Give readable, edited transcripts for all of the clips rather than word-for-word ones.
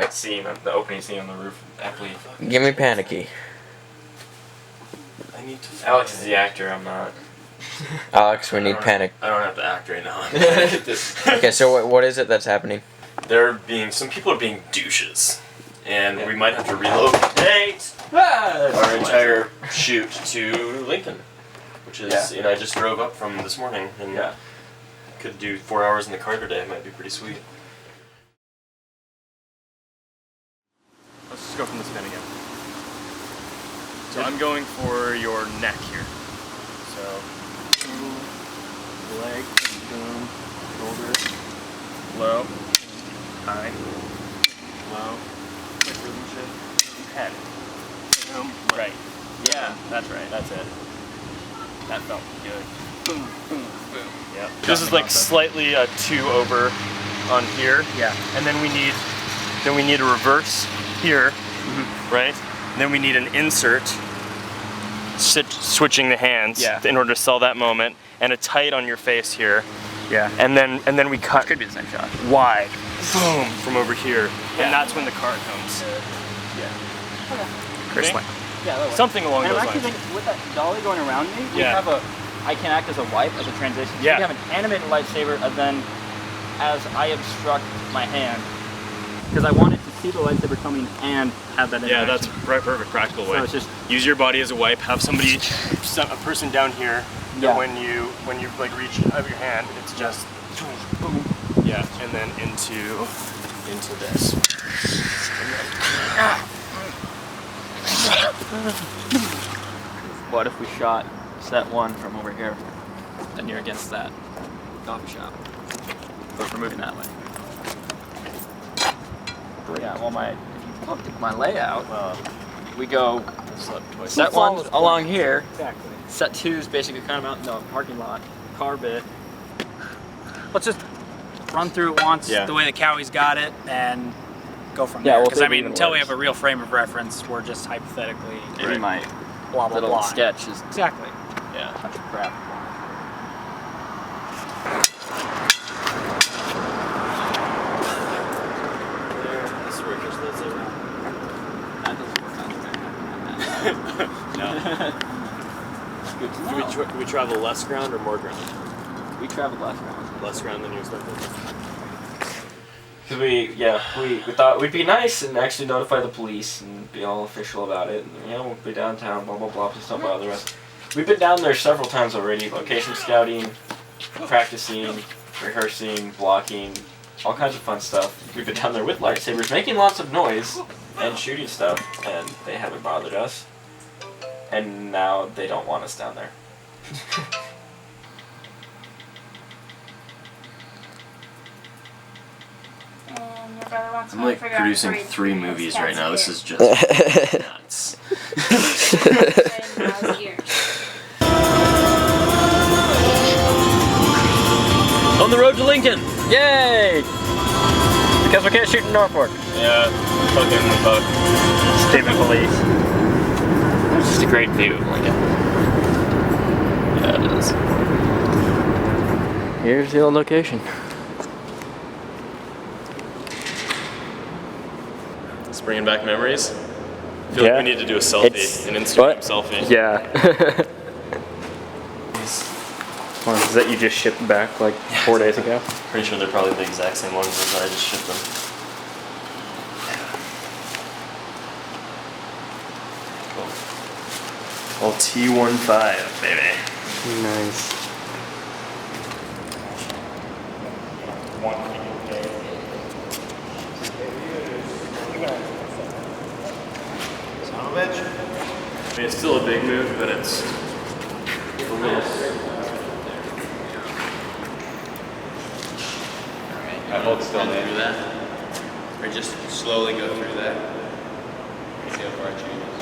that scene, the opening scene on the roof. Happily. Give me panicky. I need to. Alex is the actor. I'm not. Alex, we need panic. I don't have to act right now. Okay, so what is it that's happening? Some people are being douches, and we might have to relocate our entire shoot to Lincoln, which is, I just drove up from this morning, and could do 4 hours in the car today. It might be pretty sweet. Let's just go from the spin again. So I'm going for your neck here. So, leg, boom, shoulder, low, high, low, quick rhythm shift, head, boom, right. Yeah, that's right. That's it. That felt good. Boom, boom, boom. Yep. This is like slightly a 2 over on here. Yeah. And then we need a reverse here, right? And then we need an insert. Switching the hands in order to sell that moment, and a tight on your face here. Yeah. And then we cut. Could be the same shot. Wide. Boom from over here, and that's when the card comes. Yeah. Okay. Chris, yeah, that something along those lines. And I'm actually thinking, with that dolly going around me, we have I can act as a wipe as a transition. So we have an animated lightsaber, and then as I obstruct my hand, because I wanted to see the lightsaber coming and have that interaction. Yeah, that's perfect practical way. So it's just use your body as a wipe. Have somebody, a person down here. Yeah. When you like reach out your hand, it's just boom. Yeah, and then into this. What if we shot set 1 from over here, and you're against that coffee shop? But we're moving that way. Yeah, well, if you looked at my layout, we go set 1 along here. Exactly. Set 2 is basically kind of out in the parking lot, car bit. Let's just run through it once, the way the Caauwe's got it, and go from there. Because I mean, until we have a real frame of reference, we're just hypothetically. Maybe my blah blah blah. sketch is exactly. Yeah. A bunch of crap. No. Do we travel less ground or more ground? We traveled less ground. Less ground than you expected. Because we thought we'd be nice and actually notify the police and be all official about it. And, we'll be downtown, blah blah blah, please don't bother the rest. We've been down there several times already, location scouting, practicing, rehearsing, blocking, all kinds of fun stuff. We've been down there with lightsabers, making lots of noise and shooting stuff, and they haven't bothered us. And now they don't want us down there. I'm like producing 3 movies right now. This is just nuts. On the road to Lincoln! Yay! Because we can't shoot in Norfolk. Yeah, fucking fuck. Stupid police. It's just a great view of Lincoln. Yeah, it is. Here's the old location. It's bringing back memories. I feel like we need to do a selfie, an Instagram selfie. Yeah. Ones that you just shipped back like 4 days ago. Pretty sure they're probably the exact same ones as I just shipped them. Cool. Well, T15, baby. Nice. I mean, it's still a big move, but it's for me. I hold still through that, or just slowly go through that. See how far it changes.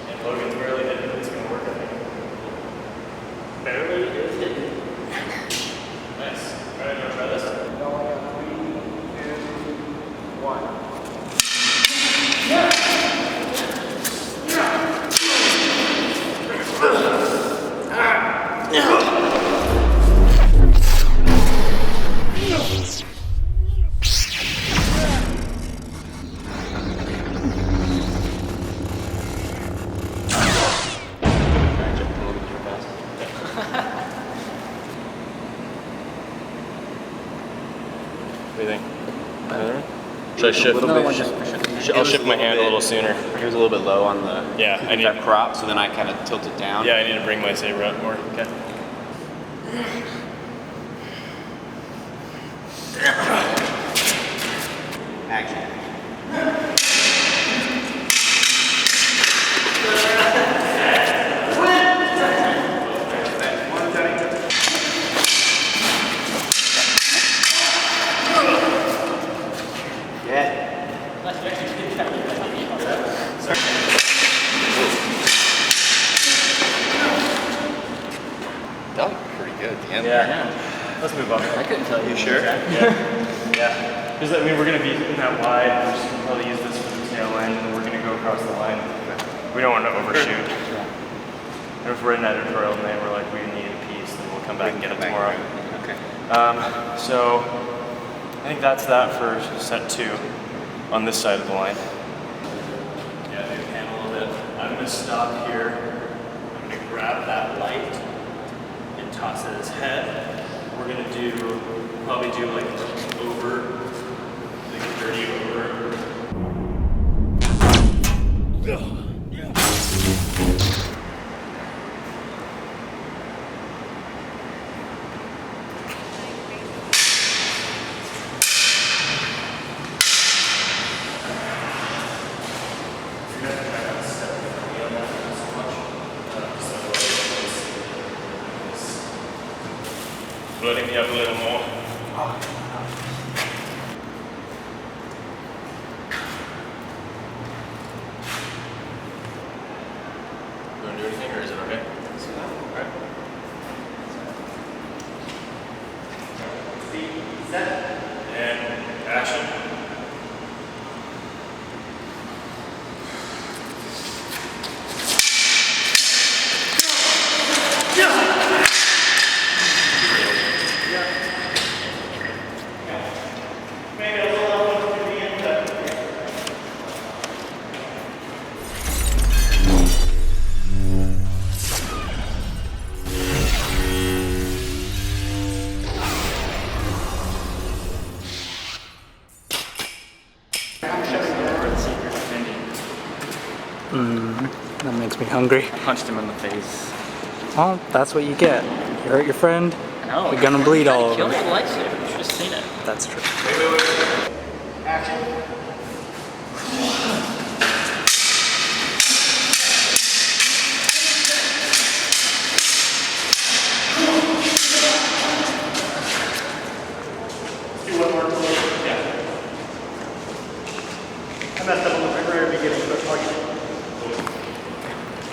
And Logan's barely hitting it, it's gonna work, I think. Barely is hitting. Nice. Alright, you wanna try this? 3, 2, 1. Yeah! Yeah! What do you think? Should I shift? I'll shift my hand a little sooner. It was a little bit low on the that prop, so then I kind of tilted down. Yeah, I need to bring my saber up more. Okay. Action. That was pretty good at the end. Yeah. Let's move on. I couldn't tell you. You sure? Yeah. Because I mean, we're going to be in that wide. We're just going to probably use this for the tail end, and then we're going to go across the line. We don't want to overshoot. And if we're in editorial and they were like, we need a piece, then we'll come back and get it tomorrow. Okay. So I think that's that for set 2 on this side of the line. Yeah, maybe pan a little bit. I'm going to stop here. I'm going to grab that light and toss it at his head. We're going to probably do like over, like a 30 over. Floating me up a little more. You want to do anything, or is it okay? Alright. Set. And action. That makes me hungry. I punched him in the face. Well, that's what you get. You hurt your friend, No. you're gonna bleed all Kill over. the lightsaber. You should have seen it. That's true. Action. Do one more. Yeah. I messed up on the very beginning, but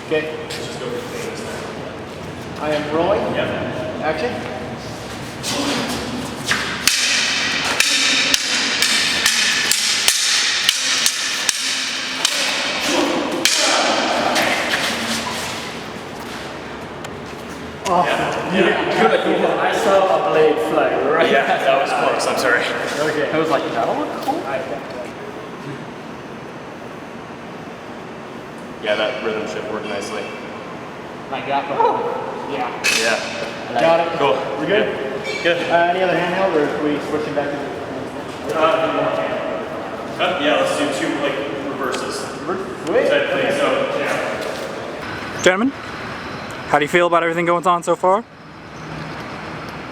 okay. Let's just go for clean this time. I am rolling. Yeah. Action. Oh, Good. I saw a blade fly right. Yeah, that was close. I'm sorry. okay. I was like, that'll look cool. Yeah, that rhythm shift worked nicely. I got the Yeah. Yeah. Got it. Cool. We're good? Good. Any other handheld, or are we switching back to the... Yeah, let's do 2 like reverses. Sweet. Please. So, yeah. Gentlemen, how do you feel about everything going on so far?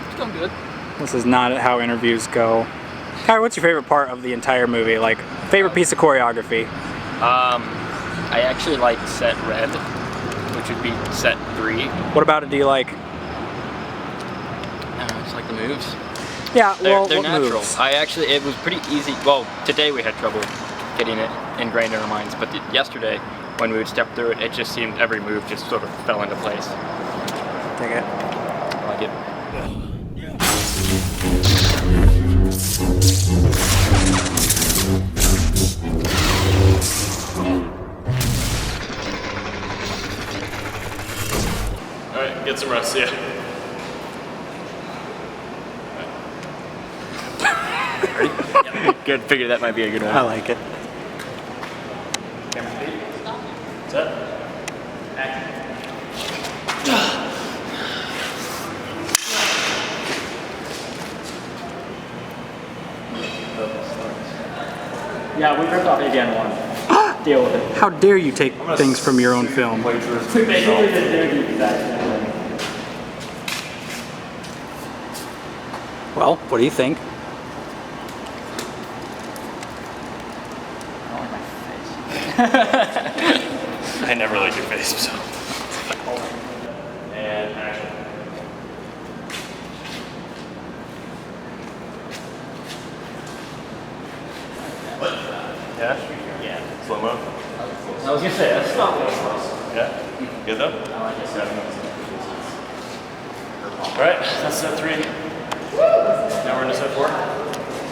It's going good. This is not how interviews go. Caauwe, what's your favorite part of the entire movie? Like, favorite piece of choreography? I actually like set red, which would be set 3. What about it do you like? I don't know, just like the moves. Yeah, well, They're what natural. moves? It was pretty easy. Well, today we had trouble getting it ingrained in our minds, but yesterday when we would step through it, it just seemed every move just sort of fell into place. Take it. I like it. Alright, get some rest, yeah. Good, figured that might be a good one. I like it. Set. Yeah, we ripped off again one. Deal with it. How dare you take things from your own film? We basically did the exact same thing. Well, what do you think? I don't like my face. I never like your face, so. And action. Yeah? Yeah. Slow mo? I was gonna say, that's not what it was. Yeah? Good though? I like it. Alright, that's set 3. Now we're into set 4.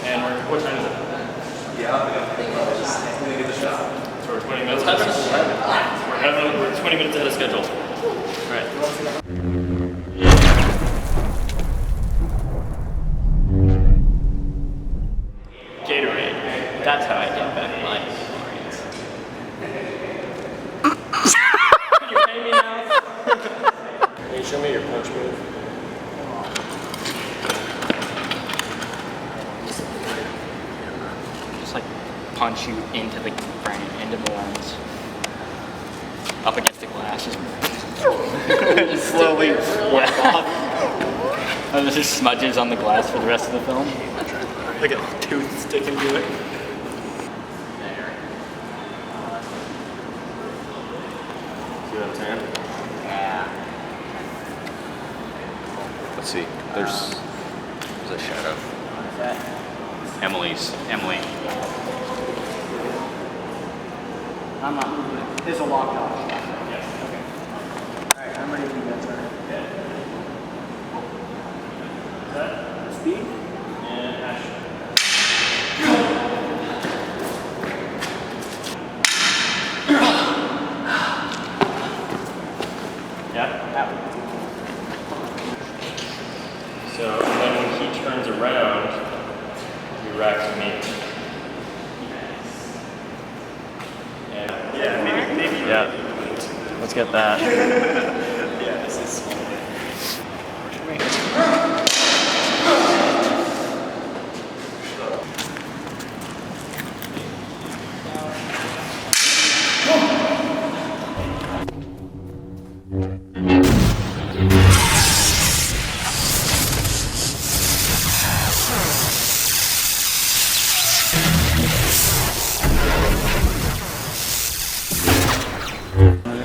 And what time is it? So we're 20 minutes ahead of schedule. We're 20 minutes ahead of schedule. Alright. Gatorade. That's how I get back my experience. You pay me now? Can you show me your punch move? Just like punch you into the brain, into the lens. Up against the glass. Just slowly work off. And there's just smudges on the glass for the rest of the film. Like a tooth sticking to it. See what I'm saying? Let's see. There's a shadow. Emily. I'm not moving it. It's a locked off. Yes. Okay. Alright, I'm ready to do that turn. Speed? And action. Yeah? So, and then when he turns around, he racks with me. And yeah, maybe. Yeah. Let's get that. Yeah, this is small.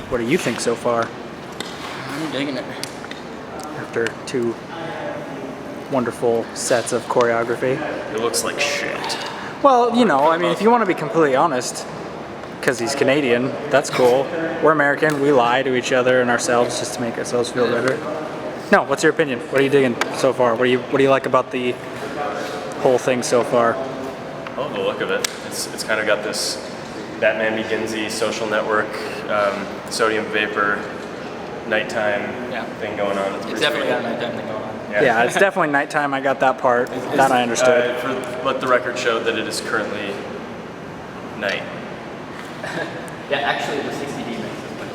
What do you think so far? I'm digging it. After 2 wonderful sets of choreography. It looks like shit. Well, you know, I mean, if you want to be completely honest, because he's Canadian, that's cool. We're American, we lie to each other and ourselves just to make ourselves feel better. No, what's your opinion? What are you digging so far? What do you like about the whole thing so far? I love the look of it. It's kind of got this Batman Begins-y social network, sodium vapor, nighttime thing going on. It's definitely got a nighttime thing going on. Yeah, it's definitely nighttime. I got that part. That I understood. Let the record show that it is currently night. Yeah, actually the 60D makes it look.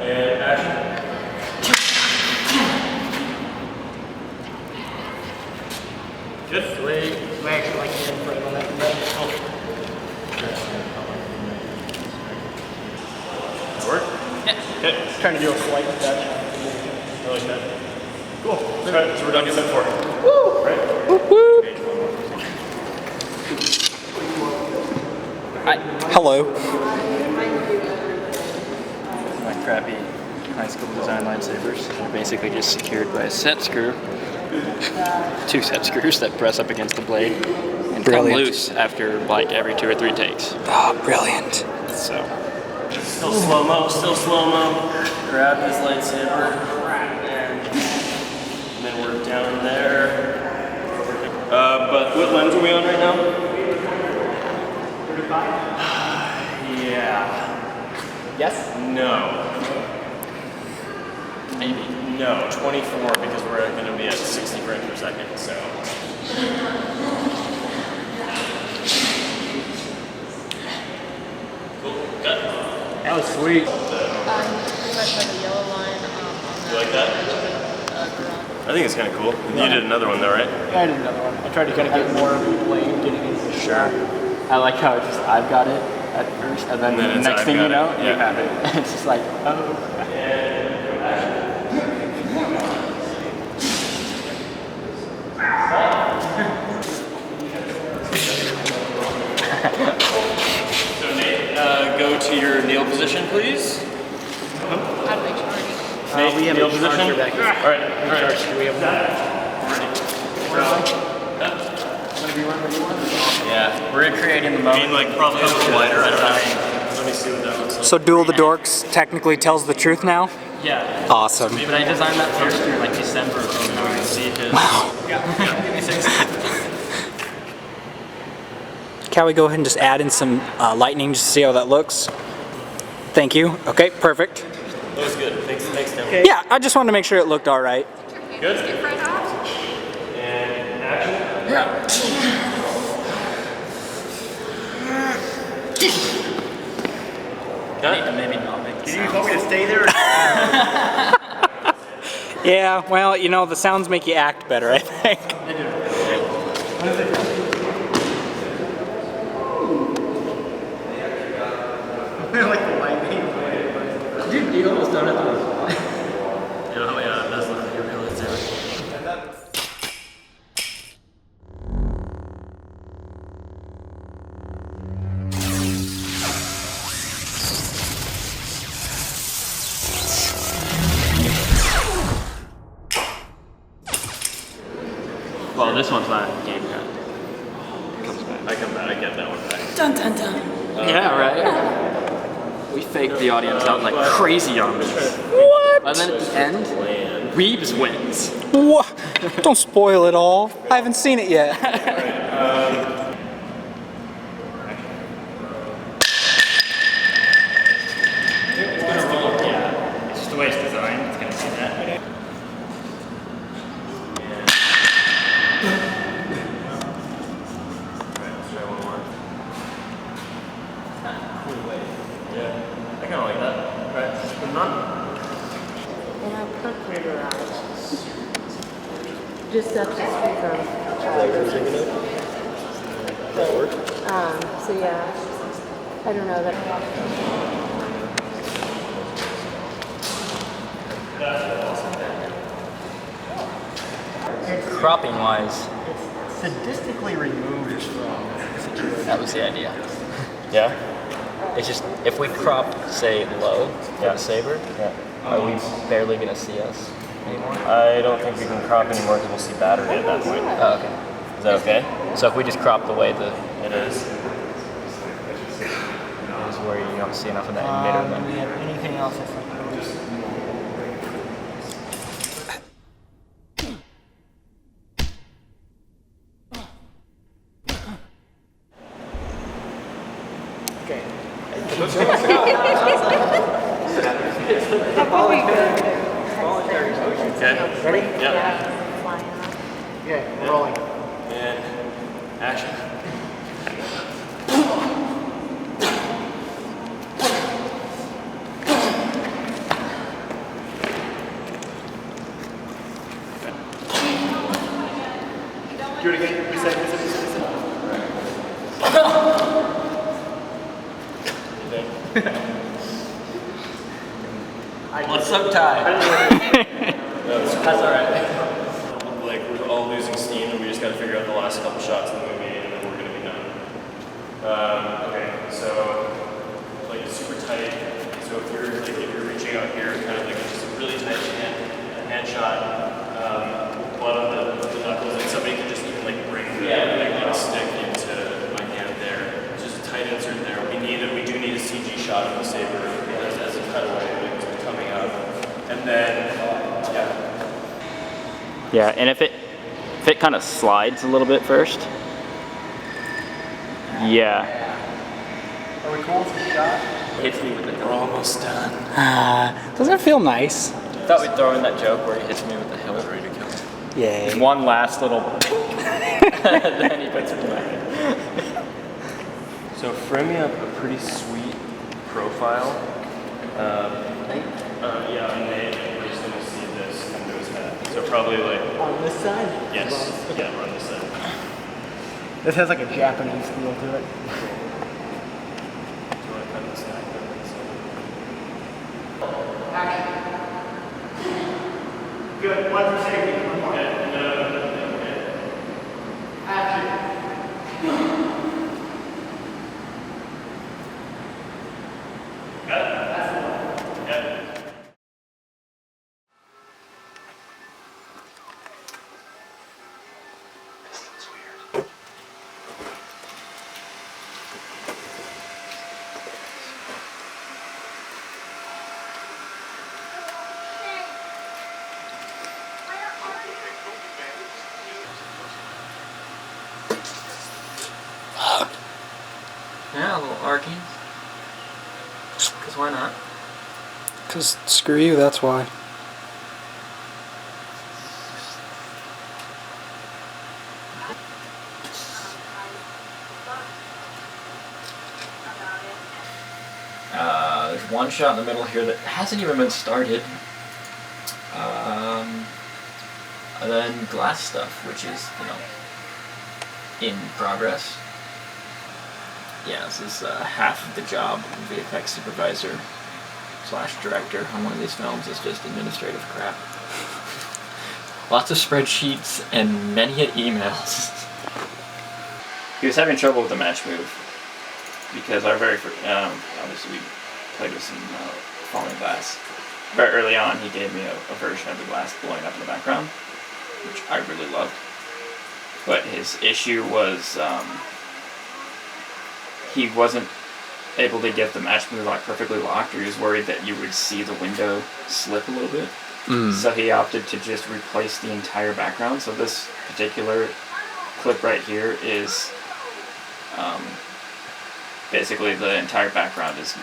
And action. Good. We actually like to in frame on that. That work? Yeah. Okay. Trying to do a slight touch. I like that. Cool. Alright, so we're done with set 4. Woo! Right? Whoop, whoop. Hello. My crappy high school design lightsabers are basically just secured by a set screw. 2 set screws that press up against the blade and Brilliant. come loose after like every 2 or 3 takes. Oh, brilliant. So Still slow-mo, still slow-mo. Grab his lightsaber. And then we're down there. But what lens are we on right now? Yeah. Yes? No. Maybe. No, 24 because we're going to be at 60 frames per second, so. Cool, good. That was sweet. Pretty much like a yellow line on You like that? garage. I think it's kind of cool. You did another one though, right? Yeah, I did another one. I tried to kind of get more blame getting into the Sure. I like how it's just I've got it at first, and then, And then the it's next I've thing you got know, it. you Yeah. have it. It's just like, oh. So Nate, go to your kneel position, please. How to make sure. Nate, we have kneel a charger position. back here. All right, all right. Do we have Yeah. We're recreating the I moment. mean, like probably a little wider. I don't know. Let me see what that looks like. So Duel of the Dorks technically tells the truth now? Yeah. Awesome. But I designed that poster in like December of 2009. See his. Caauwe, go ahead and just add in some lightning just to see how that looks. Thank you. Okay, perfect. That was good. Thanks, Tim. Yeah, I just wanted to make sure it looked all right. Good. Get right off. And action. Maybe not make the You want me to stay there? Yeah, well, you know, the sounds make you act better, I think. Like the lightning. Dude, you almost done it. Yeah, it does look like you're really doing. Well, this one's not in the game yet. I get that one back. Dun dun dun. Yeah, right. We faked the audience out like crazy on this. What? And then at the end, Weebs wins. What? Don't spoil it all. I haven't seen it yet. It's just the way it's designed. It's gonna see that. Yeah, I kind of like that. Right. They have perforator eyes. Just up the street from. So yeah, I don't know that. Cropping wise, Sadistically removed from. that was the idea. Yeah. It's just if we crop, say, low for the saber, are we barely gonna see us anymore? I don't think we can crop anymore because we'll see battery at that point. Oh, okay. Is that okay? So if we just crop the way the It is. is where you don't see enough of that emitter, Do we then have anything else I suppose? Okay. Ready? Yep. Fly out. Okay, we're rolling. And action. Do it again. Reset. what's up, Ty? That's alright. Like, we're all losing steam and we just gotta figure out the last couple shots of the movie and then we're gonna be done. Okay, so, like, it's super tight. So if you're reaching out here, kind of like just a really tight hand shot, one of the knuckles, and somebody could just even like bring the stick into my hand there. It's just a tight insert there. We do need a CG shot of the saber as a cutaway like, coming up. And then, Yeah, and if it kind of slides a little bit first. Yeah. Are we cool with the shot? Hits me with the hill. Almost done. Doesn't it feel nice? Thought we'd throw in that joke where he hits me with the hill. Ready to kill him. Yay. One last little. Then he puts it back. So frame me up a pretty sweet profile. Yeah, and we're just gonna see this come to his head. So probably like On this side? yes, yeah, we're on this side. This has like a Japanese feel to it. Do you want to cut this guy? Good. One for safety. One more. Action. Yeah, a little arcing. Cause why not? Cause screw you, that's why. There's one shot in the middle here that hasn't even been started. And then glass stuff, which is, in progress. Yeah, this is half of the job of VFX supervisor / director on one of these films is just administrative crap. Lots of spreadsheets and many emails. He was having trouble with the match move because our very first, obviously we played with some falling glass. Very early on, he gave me a version of the glass blowing up in the background, which I really loved. But his issue was he wasn't able to get the match move lock perfectly locked, or he was worried that you would see the window slip a little bit. So he opted to just replace the entire background. So this particular clip right here is basically the entire background is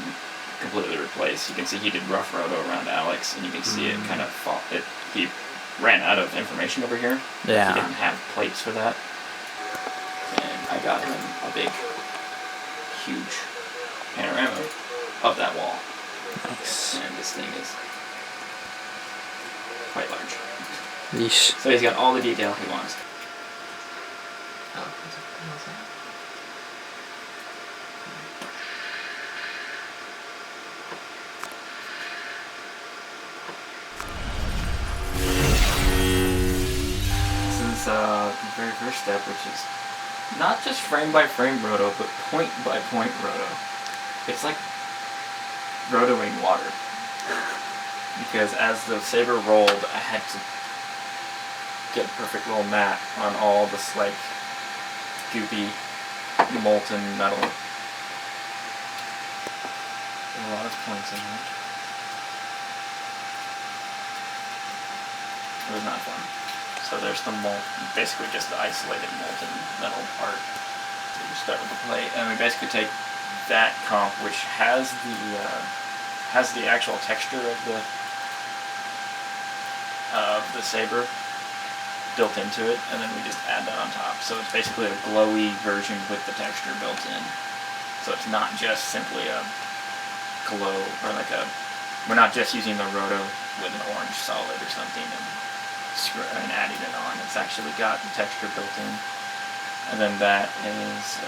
completely replaced. You can see he did rough roto around Alex, and you can see it kind of fall. He ran out of information over here. Yeah. He didn't have plates for that, and I got him a big, huge panorama of that wall. Nice. And this thing is quite large. Yeesh. So he's got all the detail he wants. This is the very first step, which is not just frame by frame roto, but point by point roto. It's like rotoing water. Because as the saber rolled, I had to get a perfect little mat on all this like goopy molten metal. There are a lot of points in here. It was not fun. So there's the basically just the isolated molten metal part. So you start with the plate, and we basically take that comp, which has the actual texture of the saber built into it, and then we just add that on top. So it's basically a glowy version with the texture built in. So it's not just simply a glow, or like we're not just using the roto with an orange solid or something and adding it on. It's actually got the texture built in. And then that is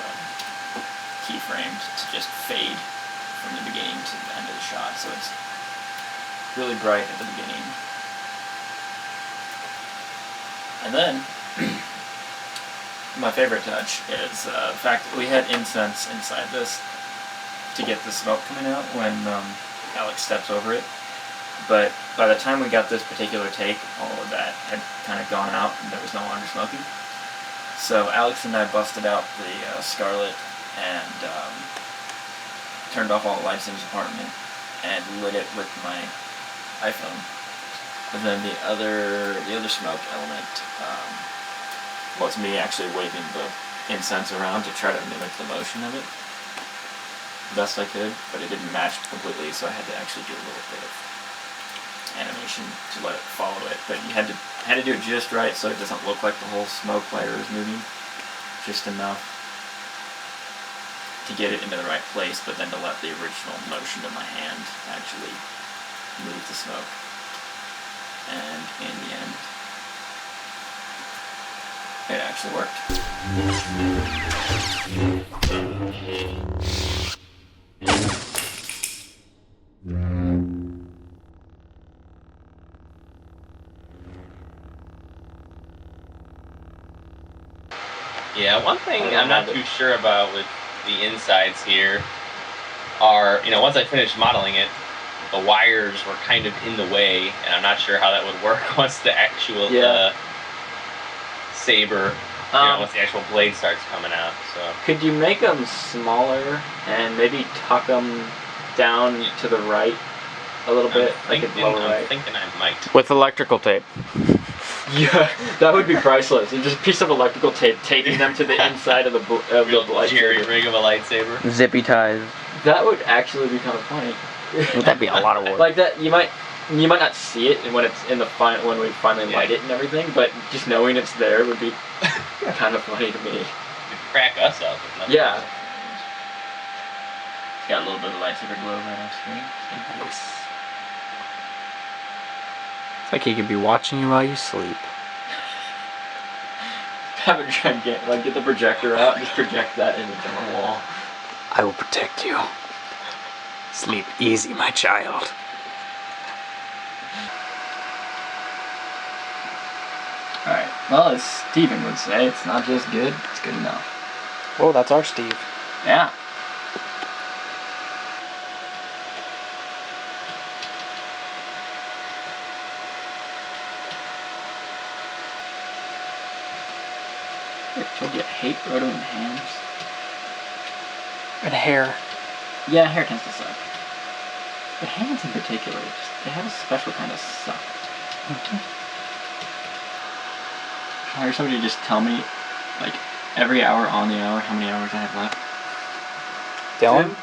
keyframed to just fade from the beginning to the end of the shot. So it's really bright at the beginning. And then, my favorite touch is the fact that we had incense inside this to get the smoke coming out when Alex steps over it. But by the time we got this particular take, all of that had kind of gone out and there was no longer smoking. So Alex and I busted out the Scarlet and turned off all the lights in his apartment and lit it with my iPhone. And then the other smoke element was me actually waving the incense around to try to mimic the motion of it. the best I could, but it didn't match completely, so I had to actually do a little bit of animation to let it follow it. But you had to do it just right so it doesn't look like the whole smoke layer is moving. Just enough to get it into the right place, but then to let the original motion of my hand actually move the smoke. And in the end, it actually worked. Yeah, one thing I'm not too sure about with the insides here are, once I finished modeling it, the wires were kind of in the way, and I'm not sure how that would work once the actual saber, once the actual blade starts coming out. So could you make them smaller and maybe tuck them down to the right a little bit, like at lower right? I'm thinking I might. With electrical tape. Yeah, that would be priceless. It's just a piece of electrical tape taping them to the inside of the lightsaber. Jerry rig of a lightsaber. Zippy ties. That would actually be kind of funny. That'd be a lot of work. Like that, you might not see it when it's in the when we finally light it and everything, but just knowing it's there would be kind of funny to me. It'd crack us up. Yeah. It's got a little bit of lightsaber glow right on screen. It's like he could be watching you while you sleep. Have a giant, like get the projector out and just project that image on the wall. I will protect you. Sleep easy, my child. Alright, well, as Steven would say, it's not just good, it's good enough. Oh, that's our Steve. Yeah. I told you I hate roto in hands. And hair. Yeah, hair tends to suck. But hands in particular, they have a special kind of suck. I hear somebody just tell me, like, every hour on the hour, how many hours I have left. Dylan?